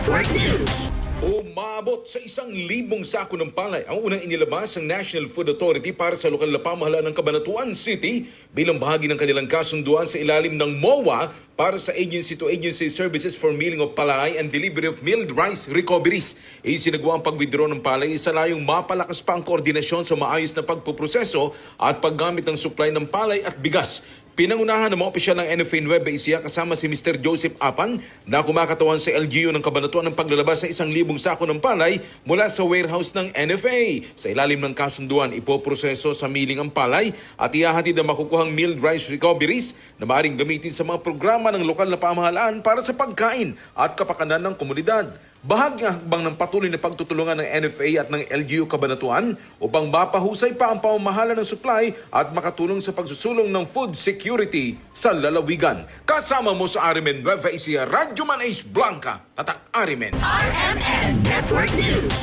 Network News. Umabot sa 1,000 sako ng palay ang unang inilabas ng National Food Authority para sa lokal na pamahalaan ng Cabanatuan City bilang bahagi ng kanilang kasunduan sa ilalim ng MOA para sa agency-to-agency services for milling of palay and delivery of milled rice recoveries. Isinagawa ang pag-withdraw ng palay sa layong mapalakas pa ang koordinasyon sa maayos na pagpuproseso at paggamit ng supply ng palay at bigas. Pinangunahan ng mga opisyal ng NFA Nueva Ecija kasama si Mr. Joseph Apan na kumakatawan sa LGU ng Cabanatuan ng paglalabas ng 1,000 sako ng palay mula sa warehouse ng NFA. Sa ilalim ng kasunduan, ipoproseso sa milling ang palay at ihahatid ang makukuhang milled rice recoveries na maaaring gamitin sa mga programa ng lokal na pamahalaan para sa pagkain at kapakanan ng komunidad. Bahagi ang hakbang ng patuloy na pagtutulungan ng NFA at ng LGU Cabanatuan upang mapahusay pa ang pamamahala ng supply at makatulong sa pagsusulong ng food security sa lalawigan. Kasama mo sa Arimen Nueva Ecija, Radyo Man Ace Blanca, Tatak Arimen. RMN Network News.